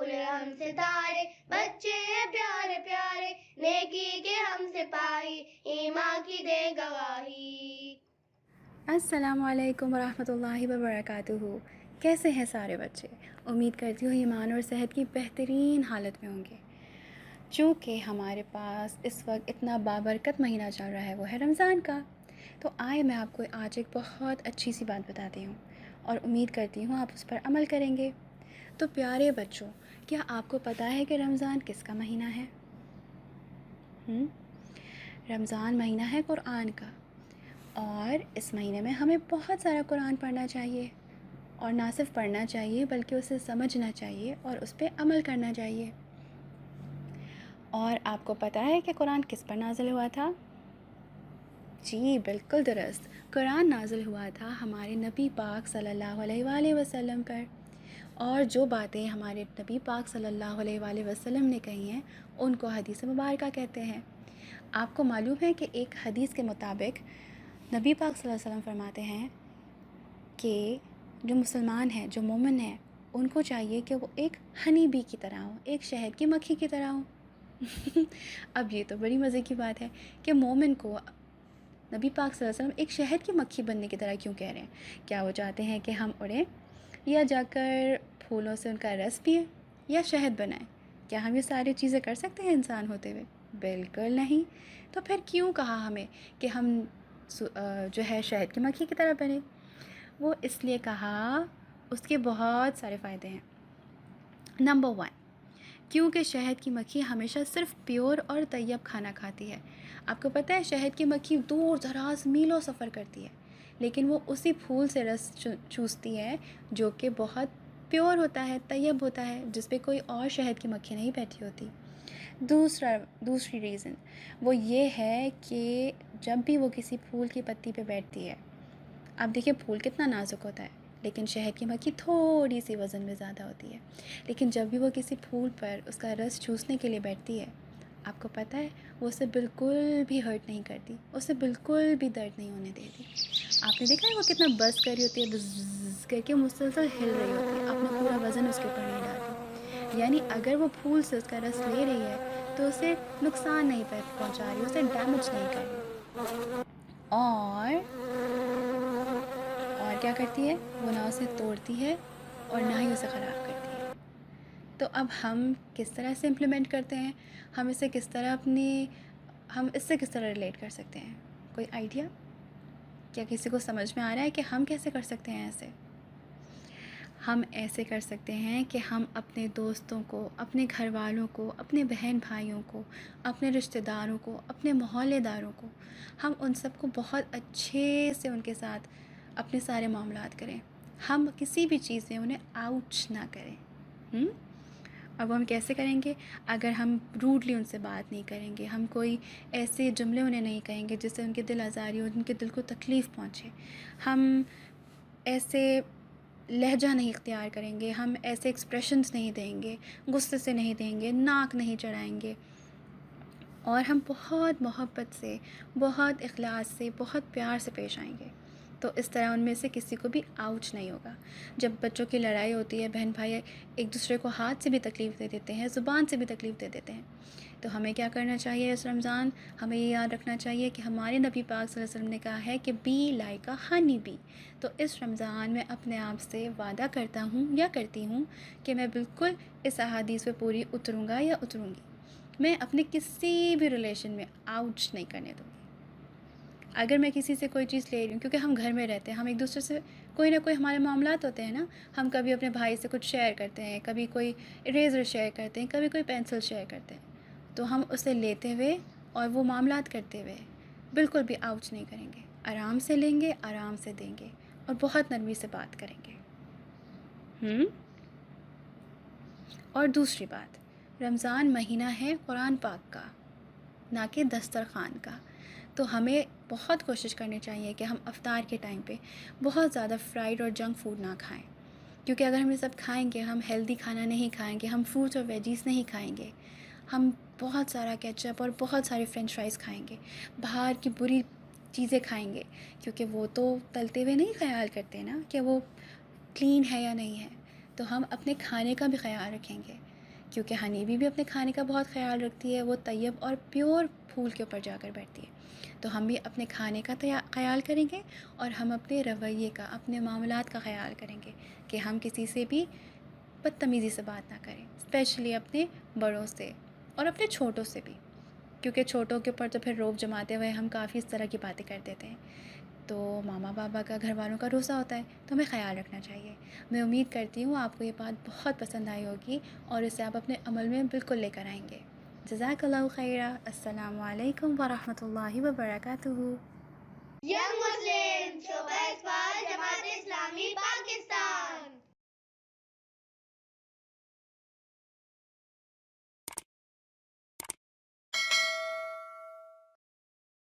کھلے ہم ستارے، بچے ہیں پیارے پیارے، نیکی کے ہم سپاہی، ایمان کی دے گواہی۔ السلام علیکم ورحمۃ اللہ وبرکاتہ۔ کیسے ہیں سارے بچے؟ امید کرتی ہوں ایمان اور صحت کی بہترین حالت میں ہوں گے۔ چونکہ ہمارے پاس اس وقت اتنا بابرکت مہینہ چل رہا ہے، وہ ہے رمضان کا، تو آئے میں آپ کو آج ایک بہت اچھی سی بات بتاتی ہوں اور امید کرتی ہوں آپ اس پر عمل کریں گے۔ تو پیارے بچوں، کیا آپ کو پتہ ہے کہ رمضان کس کا مہینہ ہے؟ رمضان مہینہ ہے قرآن کا، اور اس مہینے میں ہمیں بہت سارا قرآن پڑھنا چاہیے، اور نہ صرف پڑھنا چاہیے بلکہ اسے سمجھنا چاہیے اور اس پہ عمل کرنا چاہیے۔ اور آپ کو پتہ ہے کہ قرآن کس پر نازل ہوا تھا؟ جی بالکل درست، قرآن نازل ہوا تھا ہمارے نبی پاک صلی اللہ علیہ وآلہ وسلم پر، اور جو باتیں ہمارے نبی پاک صلی اللہ علیہ وآلہ وسلم نے کہی ہیں ان کو حدیث مبارکہ کہتے ہیں۔ آپ کو معلوم ہے کہ ایک حدیث کے مطابق نبی پاک صلی اللہ علیہ وسلم فرماتے ہیں کہ جو مسلمان ہیں، جو مومن ہیں، ان کو چاہیے کہ وہ ایک ہنی بی کی طرح ہوں، ایک شہد کی مکھی کی طرح ہوں۔ اب یہ تو بڑی مزے کی بات ہے کہ مومن کو نبی پاک صلی اللہ علیہ وسلم ایک شہد کی مکھی بننے کی طرح کیوں کہہ رہے ہیں؟ کیا وہ چاہتے ہیں کہ ہم اڑیں یا جا کر پھولوں سے ان کا رس پئیں یا شہد بنائیں؟ کیا ہم یہ ساری چیزیں کر سکتے ہیں انسان ہوتے ہوئے؟ بالکل نہیں۔ تو پھر کیوں کہا ہمیں کہ ہم جو ہے شہد کی مکھی کی طرح بنے؟ وہ اس لیے کہا، اس کے بہت سارے فائدے ہیں۔ نمبر 1، کیونکہ شہد کی مکھی ہمیشہ صرف پیور اور طیب کھانا کھاتی ہے۔ آپ کو پتہ ہے شہد کی مکھی دور دراز میلوں سفر کرتی ہے، لیکن وہ اسی پھول سے رس چوستی ہے جو کہ بہت پیور ہوتا ہے، طیب ہوتا ہے، جس پہ کوئی اور شہد کی مکھی نہیں بیٹھی ہوتی۔ دوسری ریزن وہ یہ ہے کہ جب بھی وہ کسی پھول کی پتی پہ بیٹھتی ہے، آپ دیکھیں پھول کتنا نازک ہوتا ہے، لیکن شہد کی مکھی تھوڑی سی وزن میں زیادہ ہوتی ہے، لیکن جب بھی وہ کسی پھول پر اس کا رس چوسنے کے لیے بیٹھتی ہے، آپ کو پتہ ہے وہ اسے بالکل بھی ہرٹ نہیں کرتی، اسے بالکل بھی درد نہیں ہونے دیتی۔ آپ نے دیکھا ہے وہ کتنا بز کر رہی ہوتی ہے، بز کر کے مسلسل ہل رہی ہوتی ہے، اپنا پورا وزن اس کے اوپر نہیں ڈالتی۔ یعنی اگر وہ پھول سے اس کا رس لے رہی ہے تو اسے نقصان نہیں پہنچا رہی، اسے ڈیمیج نہیں کر رہی۔ اور کیا کرتی ہے؟ وہ نہ اسے توڑتی ہے اور نہ ہی اسے خراب کرتی ہے۔ تو اب ہم کس طرح سے امپلیمنٹ کرتے ہیں؟ ہم اس سے کس طرح ریلیٹ کر سکتے ہیں؟ کوئی آئیڈیا؟ کیا کسی کو سمجھ میں آ رہا ہے کہ ہم کیسے کر سکتے ہیں ایسے؟ ہم ایسے کر سکتے ہیں کہ ہم اپنے دوستوں کو، اپنے گھر والوں کو، اپنے بہن بھائیوں کو، اپنے رشتہ داروں کو، اپنے محلے داروں کو، ہم ان سب کو بہت اچھے سے ان کے ساتھ اپنے سارے معاملات کریں۔ ہم کسی بھی چیز میں انہیں آؤچ نہ کریں۔ اب ہم کیسے کریں گے؟ اگر ہم روڈلی ان سے بات نہیں کریں گے، ہم کوئی ایسے جملے انہیں نہیں کہیں گے جس سے ان کے دل آزاری ہو، ان کے دل کو تکلیف پہنچے، ہم ایسے لہجہ نہیں اختیار کریں گے، ہم ایسے ایکسپریشنز نہیں دیں گے، غصے سے نہیں دیں گے، ناک نہیں چڑھائیں گے، اور ہم بہت محبت سے، بہت اخلاص سے، بہت پیار سے پیش آئیں گے، تو اس طرح ان میں سے کسی کو بھی آؤچ نہیں ہوگا۔ جب بچوں کی لڑائی ہوتی ہے، بہن بھائی ایک دوسرے کو ہاتھ سے بھی تکلیف دے دیتے ہیں، زبان سے بھی تکلیف دے دیتے ہیں، تو ہمیں کیا کرنا چاہیے؟ اس رمضان ہمیں یہ یاد رکھنا چاہیے کہ ہمارے نبی پاک صلی اللہ علیہ وسلم نے کہا ہے کہ be like a honey bee. تو اس رمضان میں اپنے آپ سے وعدہ کرتا ہوں یا کرتی ہوں کہ میں بالکل اس احادیث پہ پوری اتروں گا یا اتروں گی۔ میں اپنے کسی بھی ریلیشن میں آؤچ نہیں کرنے دوں گی۔ اگر میں کسی سے کوئی چیز لے رہی ہوں، کیونکہ ہم گھر میں رہتے ہیں، ہم ایک دوسرے سے کوئی نہ کوئی ہمارے معاملات ہوتے ہیں نا، ہم کبھی اپنے بھائی سے کچھ شیئر کرتے ہیں، کبھی کوئی اریزر شیئر کرتے ہیں، کبھی کوئی پینسل شیئر کرتے ہیں، تو ہم اسے لیتے ہوئے اور وہ معاملات کرتے ہوئے بالکل بھی آؤچ نہیں کریں گے، آرام سے لیں گے، آرام سے دیں گے، اور بہت نرمی سے بات کریں گے۔ اور دوسری بات، رمضان مہینہ ہے قرآن پاک کا، نہ کہ دسترخوان کا، تو ہمیں بہت کوشش کرنی چاہیے کہ ہم افطار کے ٹائم پہ بہت زیادہ فرائیڈ اور جنک فوڈ نہ کھائیں، کیونکہ اگر ہم یہ سب کھائیں گے، ہم ہیلدی کھانا نہیں کھائیں گے، ہم فروٹس اور ویجیز نہیں کھائیں گے، ہم بہت سارا کیچپ اور بہت سارے فرینچ فرائز کھائیں گے، باہر کی بری چیزیں کھائیں گے، کیونکہ وہ تو تلتے ہوئے نہیں خیال کرتے نا کہ وہ کلین ہے یا نہیں ہے، تو ہم اپنے کھانے کا بھی خیال رکھیں گے۔ کیونکہ ہنی بھی اپنے کھانے کا بہت خیال رکھتی ہے، وہ طیب اور پیور پھول کے اوپر جا کر بیٹھتی ہے. تو ہم بھی اپنے کھانے کا خیال کریں گے اور ہم اپنے رویے کا، اپنے معاملات کا خیال کریں گے کہ ہم کسی سے بھی بدتمیزی سے بات نہ کریں، اسپیشلی اپنے بڑوں سے اور اپنے چھوٹوں سے بھی، کیونکہ چھوٹوں کے اوپر تو پھر روب جماتے ہوئے ہم کافی اس طرح کی باتیں کر دیتے ہیں. تو ماما بابا کا، گھر والوں کا روزہ ہوتا ہے تو ہمیں خیال رکھنا چاہیے. میں امید کرتی ہوں آپ کو یہ بات بہت پسند آئی ہوگی اور اسے آپ اپنے عمل میں بالکل لے کر آئیں گے. جزاک اللہ خیرہ. السلام علیکم ورحمۃ اللہ وبرکاتہ. ینگ مسلم شعبہ اسفار جماعت اسلامی پاکستان.